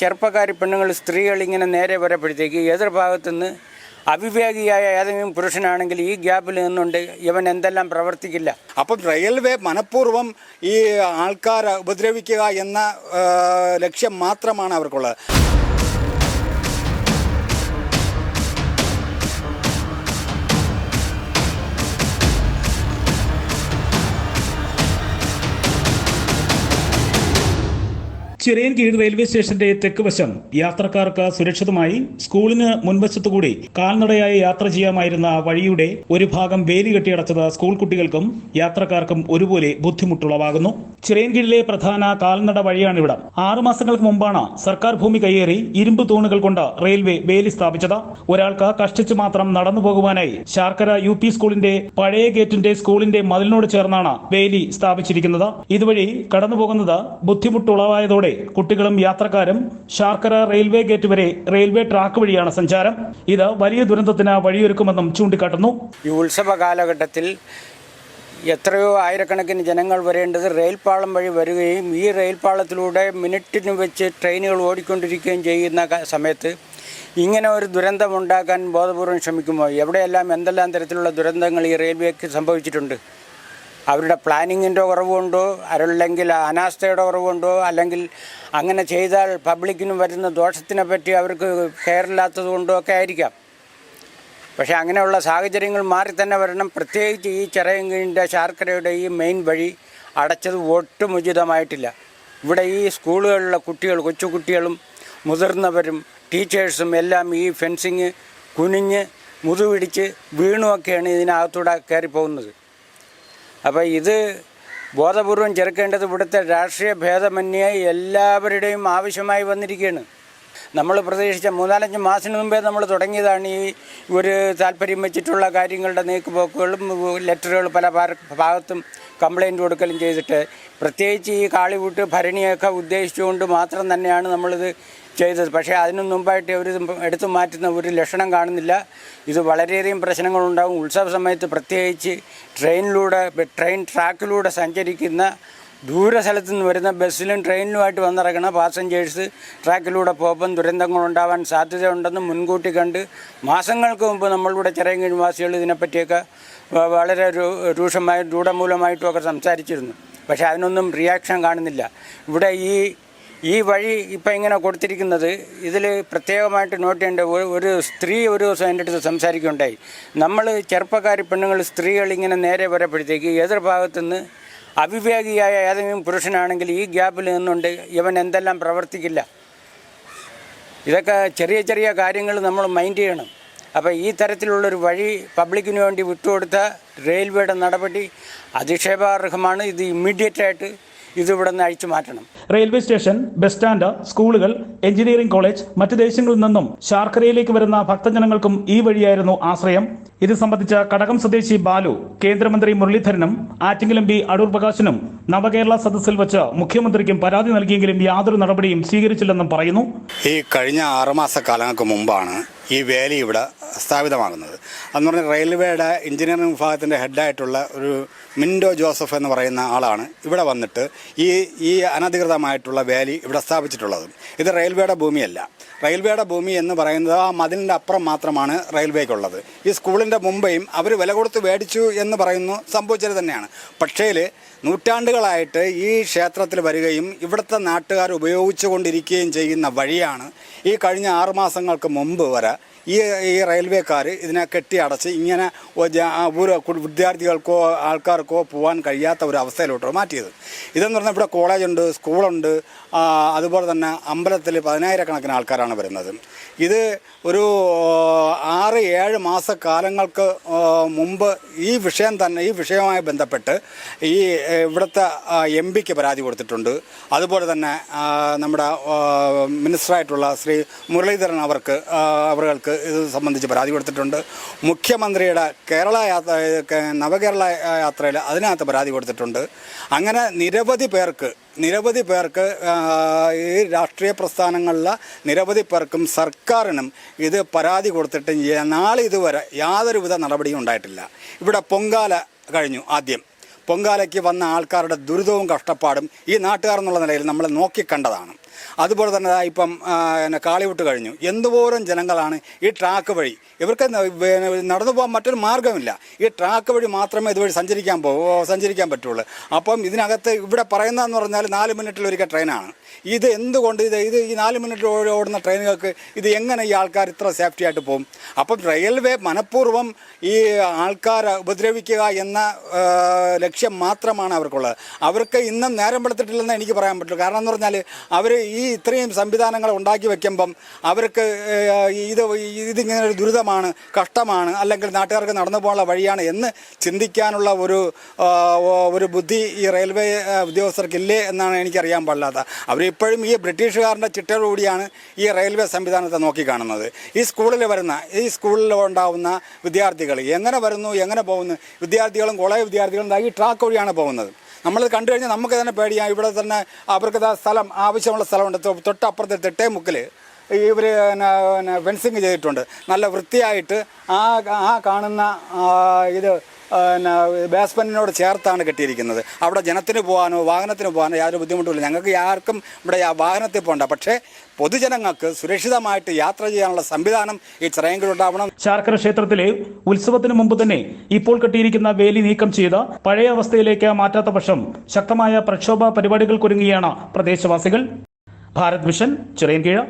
ചെറുപ്പക്കാരി പെണ്ണുങ്ങൾ സ്ത്രീകൾ ഇങ്ങനെ നേരെ വരുമ്പോഴത്തേക്ക് എതിർഭാഗത്തുനിന്ന് അവിവേകിയായ ഏതെങ്കിലും പുരുഷനാണെങ്കിൽ ഈ ഗ്യാപ്പിൽ നിന്നുകൊണ്ട് ഇവൻ എന്തെല്ലാം പ്രവർത്തിക്കില്ല. അപ്പം റെയിൽവേ മനഃപൂർവ്വം ഈ ആൾക്കാരെ ഉപദ്രവിക്കുക എന്ന ലക്ഷ്യം മാത്രമാണ് അവർക്കുള്ളത്. ചിറയൻകീഴ് റെയിൽവേ സ്റ്റേഷന്റെ തെക്ക് വശം യാത്രക്കാർക്ക് സുരക്ഷിതമായി സ്കൂളിന് മുൻവശത്തുകൂടി കാൽനടയായി യാത്ര ചെയ്യാമായിരുന്ന വഴിയുടെ ഒരു ഭാഗം വേലി കെട്ടിയടച്ചത് സ്കൂൾ കുട്ടികൾക്കും യാത്രക്കാർക്കും ഒരുപോലെ ബുദ്ധിമുട്ടുളവാകുന്നു. ചിറയൻകീഴിലെ പ്രധാന കാൽനട വഴിയാണിവിടം. 6 മാസങ്ങൾക്ക് മുമ്പാണ് സർക്കാർ ഭൂമി കയ്യേറി ഇരുമ്പ് തൂണുകൾ കൊണ്ട് റെയിൽവേ വേലി സ്ഥാപിച്ചത്. ഒരാൾക്ക് കഷ്ടിച്ച് മാത്രം നടന്നു പോകുവാനായി ശാർക്കര UP സ്കൂളിന്റെ പഴയ ഗേറ്റിന്റെ സ്കൂളിന്റെ മതിലിനോട് ചേർന്നാണ് വേലി സ്ഥാപിച്ചിരിക്കുന്നത്. ഇതുവഴി കടന്നുപോകുന്നത് ബുദ്ധിമുട്ടുളവായതോടെ കുട്ടികളും യാത്രക്കാരും ശാർക്കര റെയിൽവേ ഗേറ്റ് വരെ റെയിൽവേ ട്രാക്ക് വഴിയാണ് സഞ്ചാരം. ഇത് വലിയ ദുരന്തത്തിന് വഴിയൊരുക്കുമെന്നും ചൂണ്ടിക്കാട്ടുന്നു. ഈ ഉത്സവ കാലഘട്ടത്തിൽ എത്രയോ ആയിരക്കണക്കിന് ജനങ്ങൾ വരേണ്ടത് റെയിൽപാളം വഴി വരികയും ഈ റെയിൽപാളത്തിലൂടെ മിനിറ്റിന് വെച്ച് ട്രെയിനുകൾ ഓടിക്കൊണ്ടിരിക്കുകയും ചെയ്യുന്ന സമയത്ത് ഇങ്ങനെ ഒരു ദുരന്തമുണ്ടാക്കാൻ ബോധപൂർവം ശ്രമിക്കുമോ? എവിടെയെല്ലാം എന്തെല്ലാം തരത്തിലുള്ള ദുരന്തങ്ങൾ ഈ റെയിൽവേക്ക് സംഭവിച്ചിട്ടുണ്ട്. അവരുടെ പ്ലാനിങ്ങിൻ്റെ കുറവുകൊണ്ടോ അല്ലെങ്കിൽ അനാസ്ഥയുടെ കുറവുകൊണ്ടോ അല്ലെങ്കിൽ അങ്ങനെ ചെയ്താൽ പബ്ലിക്കിനും വരുന്ന ദോഷത്തിനെ പറ്റി അവർക്ക് കെയറില്ലാത്തത് കൊണ്ടോ ഒക്കെ ആയിരിക്കാം. പക്ഷേ അങ്ങനെയുള്ള സാഹചര്യങ്ങൾ മാറി തന്നെ വരണം. പ്രത്യേകിച്ച് ഈ ചിറയൻകീഴിൻ്റെ ശാർക്കരയുടെ ഈ മെയിൻ വഴി അടച്ചത് ഒട്ടും ഉചിതമായിട്ടില്ല. ഇവിടെ ഈ സ്കൂളുകളിലെ കുട്ടികൾ, കൊച്ചുകുട്ടികളും മുതിർന്നവരും ടീച്ചേഴ്സും എല്ലാം ഈ ഫെൻസിങ് കുനിഞ്ഞ് മുതുപിടിച്ച് വീണുമൊക്കെയാണ് ഇതിനകത്തൂടെ കയറിപ്പോകുന്നത്. അപ്പോൾ ഇത് ബോധപൂർവം ചെറുക്കേണ്ടത് ഇവിടുത്തെ രാഷ്ട്രീയ ഭേദമന്യേ എല്ലാവരുടെയും ആവശ്യമായി വന്നിരിക്കുകയാണ്. നമ്മൾ പ്രതീക്ഷിച്ച 3-4 മാസത്തിന് മുമ്പേ നമ്മൾ തുടങ്ങിയതാണ് ഈ ഒരു താല്പര്യം വെച്ചിട്ടുള്ള കാര്യങ്ങളുടെ നീക്കുപോക്കുകളും ലെറ്ററുകൾ പല ഭാഗത്തും കംപ്ലയിൻ്റ് കൊടുക്കലും ചെയ്തിട്ട്, പ്രത്യേകിച്ച് ഈ കാളികൂട്ട് ഭരണിയൊക്കെ ഉദ്ദേശിച്ചുകൊണ്ട് മാത്രം തന്നെയാണ് നമ്മളിത് ചെയ്തത്. പക്ഷേ അതിനു മുമ്പായിട്ട് അവർ എടുത്തു മാറ്റുന്ന ഒരു ലക്ഷണം കാണുന്നില്ല. ഇത് വളരെയധികം പ്രശ്നങ്ങളുണ്ടാകും. ഉത്സവ സമയത്ത് പ്രത്യേകിച്ച് ട്രെയിൻ ട്രാക്കിലൂടെ സഞ്ചരിക്കുന്ന ദൂരസ്ഥലത്തു നിന്ന് വരുന്ന ബസ്സിലും ട്രെയിനിലുമായിട്ട് വന്നിറങ്ങുന്ന പാസഞ്ചേഴ്സ് ട്രാക്കിലൂടെ പോകുമ്പം ദുരന്തങ്ങളുണ്ടാവാൻ സാധ്യതയുണ്ടെന്ന് മുൻകൂട്ടി കണ്ട് മാസങ്ങൾക്ക് മുമ്പ് നമ്മളിവിടെ ചിറയൻകീഴ് വാസികൾ ഇതിനെപ്പറ്റിയൊക്കെ വളരെ രൂഢമൂലമായിട്ടുമൊക്കെ സംസാരിച്ചിരുന്നു. പക്ഷേ അതിനൊന്നും റിയാക്ഷൻ കാണുന്നില്ല. ഇവിടെ ഈ വഴി ഇപ്പം ഇങ്ങനെ കൊടുത്തിരിക്കുന്നത് ഇതിൽ പ്രത്യേകമായിട്ട് നോട്ട് ചെയ്യേണ്ട ഒരു സ്ത്രീ ഒരു ദിവസം എൻ്റെ അടുത്ത് സംസാരിക്കുകയുണ്ടായി. നമ്മൾ ചെറുപ്പക്കാരി പെണ്ണുങ്ങൾ സ്ത്രീകൾ ഇങ്ങനെ നേരെ വരുമ്പോഴത്തേക്ക് എതിർഭാഗത്തുനിന്ന് അവിവേകിയായ ഏതെങ്കിലും പുരുഷനാണെങ്കിൽ ഈ ഗ്യാപ്പിൽ നിന്നുകൊണ്ട് ഇവൻ എന്തെല്ലാം പ്രവർത്തിക്കില്ല. ഇതൊക്കെ ചെറിയ ചെറിയ കാര്യങ്ങൾ നമ്മൾ മൈൻഡ് ചെയ്യണം. അപ്പോൾ ഈ തരത്തിലുള്ളൊരു വഴി പബ്ലിക്കിന് വേണ്ടി വിട്ടുകൊടുത്ത റെയിൽവേയുടെ നടപടി അധിക്ഷേപാർഹമാണ്. ഇത് ഇമ്മീഡിയറ്റായിട്ട് ഇതിവിടെ നിന്ന് അഴിച്ചു മാറ്റണം. റെയിൽവേ സ്റ്റേഷൻ, ബസ് സ്റ്റാൻഡ്, സ്കൂളുകൾ, എഞ്ചിനീയറിംഗ് കോളേജ്, മറ്റ് ദേശങ്ങളിൽ നിന്നും ശാർക്കരയിലേക്ക് വരുന്ന ഭക്തജനങ്ങൾക്കും ഈ വഴിയായിരുന്നു ആശ്രയം. ഇത് സംബന്ധിച്ച കടകം സ്വദേശി ബാലു കേന്ദ്രമന്ത്രി മുരളീധരനും ആറ്റിങ്ങൽ MP അടൂർ പ്രകാശിനും നവകേരള സദസ്സിൽ വെച്ച് മുഖ്യമന്ത്രിക്കും പരാതി നൽകിയെങ്കിലും യാതൊരു നടപടിയും സ്വീകരിച്ചില്ലെന്നും പറയുന്നു. ഈ കഴിഞ്ഞ 6 മാസക്കാലങ്ങൾക്ക് മുമ്പാണ് ഈ വേലി ഇവിടെ സ്ഥാപിതമാകുന്നത്. അതെന്ന് പറഞ്ഞാൽ റെയിൽവേയുടെ എഞ്ചിനീയറിംഗ് വിഭാഗത്തിൻ്റെ ഹെഡായിട്ടുള്ള ഒരു മിൻഡോ ജോസഫ് എന്ന് പറയുന്ന ആളാണ് ഇവിടെ വന്നിട്ട് ഈ അനധികൃതമായിട്ടുള്ള വേലി ഇവിടെ സ്ഥാപിച്ചിട്ടുള്ളത്. ഇത് റെയിൽവേയുടെ ഭൂമിയല്ല. റെയിൽവേയുടെ ഭൂമി എന്ന് പറയുന്നത് ആ മതിലിൻ്റെ അപ്പുറം മാത്രമാണ് റെയിൽവേക്കുള്ളത്. ഈ സ്കൂളിൻ്റെ മുമ്പേയും അവർ വില കൊടുത്ത് മേടിച്ചു എന്ന് പറയുന്നു, സംഭവിച്ചത് തന്നെയാണ്. പക്ഷേ നൂറ്റാണ്ടുകളായിട്ട് ഈ ക്ഷേത്രത്തിൽ വരികയും ഇവിടുത്തെ നാട്ടുകാർ ഉപയോഗിച്ചു കൊണ്ടിരിക്കുകയും ചെയ്യുന്ന വഴിയാണ് ഈ കഴിഞ്ഞ 6 മാസങ്ങൾക്ക് മുമ്പ് വരെ ഈ റെയിൽവേക്കാർ ഇതിനെ കെട്ടിയടച്ച് ഇങ്ങനെ വിദ്യാർത്ഥികൾക്കോ ആൾക്കാർക്കോ പോകാൻ കഴിയാത്ത ഒരു അവസ്ഥയിലോട്ട് മാറ്റിയത്. ഇതെന്ന് പറഞ്ഞാൽ ഇവിടെ കോളേജുണ്ട്, സ്കൂളുണ്ട്, അതുപോലെ തന്നെ അമ്പലത്തിൽ 10,000-കണക്കിന് ആൾക്കാരാണ് വരുന്നത്. ഇത് ഒരു 6-7 മാസക്കാലങ്ങൾക്ക് മുമ്പ് ഈ വിഷയവുമായി ബന്ധപ്പെട്ട് ഇവിടുത്തെ MP-ക്ക് പരാതി കൊടുത്തിട്ടുണ്ട്. അതുപോലെ തന്നെ നമ്മുടെ മിനിസ്റ്ററായിട്ടുള്ള ശ്രീ മുരളീധരൻ അവർക്ക് ഇത് സംബന്ധിച്ച് പരാതി കൊടുത്തിട്ടുണ്ട്. മുഖ്യമന്ത്രിയുടെ നവകേരള യാത്രയിൽ അതിനകത്ത് പരാതി കൊടുത്തിട്ടുണ്ട്. അങ്ങനെ നിരവധി പേർക്ക് ഈ രാഷ്ട്രീയ പ്രസ്ഥാനങ്ങളിലെ നിരവധി പേർക്കും സർക്കാരിനും ഇത് പരാതി കൊടുത്തിട്ട് നാളെ ഇതുവരെ യാതൊരുവിധ നടപടിയും ഉണ്ടായിട്ടില്ല. ഇവിടെ പൊങ്കാല കഴിഞ്ഞു. ആദ്യം പൊങ്കാലയ്ക്ക് വന്ന ആൾക്കാരുടെ ദുരിതവും കഷ്ടപ്പാടും ഈ നാട്ടുകാർ എന്നുള്ള നിലയിൽ നമ്മൾ നോക്കിക്കണ്ടതാണ്. അതുപോലെ തന്നെ ഇപ്പം കാളിവിട്ട് കഴിഞ്ഞു. എന്തോരം ജനങ്ങളാണ് ഈ ട്രാക്ക് വഴി. ഇവർക്ക് നടന്നു പോകാൻ മറ്റൊരു മാർഗ്ഗമില്ല. ഈ ട്രാക്ക് വഴി മാത്രമേ ഇതുവഴി സഞ്ചരിക്കാൻ പറ്റുള്ളൂ. അപ്പം ഇതിനകത്ത് ഇവിടെ പറയുന്നതെന്ന് പറഞ്ഞാൽ 4 മിനിറ്റിലൊരിക്കൽ ട്രെയിനാണ്. ഇത് എന്തുകൊണ്ട് ഈ 4 മിനിറ്റ് ഓടുന്ന ട്രെയിനുകൾക്ക് ഇത് എങ്ങനെ ഈ ആൾക്കാർ ഇത്ര സേഫ്റ്റി ആയിട്ട് പോകും? അപ്പം റെയിൽവേ മനഃപൂർവ്വം ഈ ആൾക്കാരെ ഉപദ്രവിക്കുക എന്ന ലക്ഷ്യം മാത്രമാണ് അവർക്കുള്ളത്. അവർക്ക് ഇന്നും നേരം വെളുത്തിട്ടില്ലെന്ന് എനിക്ക് പറയാൻ പറ്റുള്ളൂ. കാരണം എന്ന് പറഞ്ഞാൽ അവർ ഈ ഇത്രയും സംവിധാനങ്ങൾ ഉണ്ടാക്കി വെക്കുമ്പം അവർക്ക് ഇതിങ്ങനെ ഒരു ദുരിതമാണ്, കഷ്ടമാണ്, അല്ലെങ്കിൽ നാട്ടുകാർക്ക് നടന്നു പോകാനുള്ള വഴിയാണ് എന്ന് ചിന്തിക്കാനുള്ള ഒരു ബുദ്ധി ഈ റെയിൽവേ ഉദ്യോഗസ്ഥർക്കില്ലേ എന്നാണ് എനിക്കറിയാൻ പാടില്ലാത്ത. അവരിപ്പോഴും ഈ ബ്രിട്ടീഷുകാരൻ്റെ ചിട്ടയോടുകൂടിയാണ് ഈ റെയിൽവേ സംവിധാനത്തെ നോക്കിക്കാണുന്നത്. ഈ സ്കൂളിൽ ഉണ്ടാവുന്ന വിദ്യാർത്ഥികൾ എങ്ങനെ വരുന്നു, എങ്ങനെ പോകുന്നു? വിദ്യാർത്ഥികളും കോളേജ് വിദ്യാർത്ഥികളും ഈ ട്രാക്ക് വഴിയാണ് പോകുന്നത്. നമ്മളത് കണ്ടു കഴിഞ്ഞാൽ നമുക്ക് തന്നെ പേടിയാണ്. ഇവിടെ തന്നെ അവർക്ക് ആവശ്യമുള്ള സ്ഥലമുണ്ട്. തൊട്ടപ്പുറത്ത് തെട്ടേമുക്കിൽ ഇവർ ഫെൻസിങ് ചെയ്തിട്ടുണ്ട്. നല്ല വൃത്തിയായിട്ട് ആ കാണുന്ന ഇത് ബേസ്മെൻറ്റിനോട് ചേർത്താണ് കെട്ടിയിരിക്കുന്നത്. അവിടെ ജനത്തിന് പോകാനോ വാഹനത്തിന് പോകാനോ യാതൊരു ബുദ്ധിമുട്ടുമില്ല. ഞങ്ങൾക്ക് ആർക്കും ഇവിടെ വാഹനത്തിൽ പോകണ്ട. പക്ഷേ പൊതുജനങ്ങൾക്ക് സുരക്ഷിതമായിട്ട് യാത്ര ചെയ്യാനുള്ള സംവിധാനം ഈ ചിറയൻകീഴുണ്ടാവണം. ശാർക്കര ക്ഷേത്രത്തിലെ ഉത്സവത്തിന് മുമ്പ് തന്നെ ഇപ്പോൾ കെട്ടിയിരിക്കുന്ന വേലി നീക്കം ചെയ്ത് പഴയ അവസ്ഥയിലേക്ക് മാറ്റാത്ത പക്ഷം ശക്തമായ പ്രക്ഷോഭ പരിപാടികൾക്കൊരുങ്ങുകയാണ് പ്രദേശവാസികൾ. ഭാരത് വിഷൻ, ചിറയൻകീഴ്.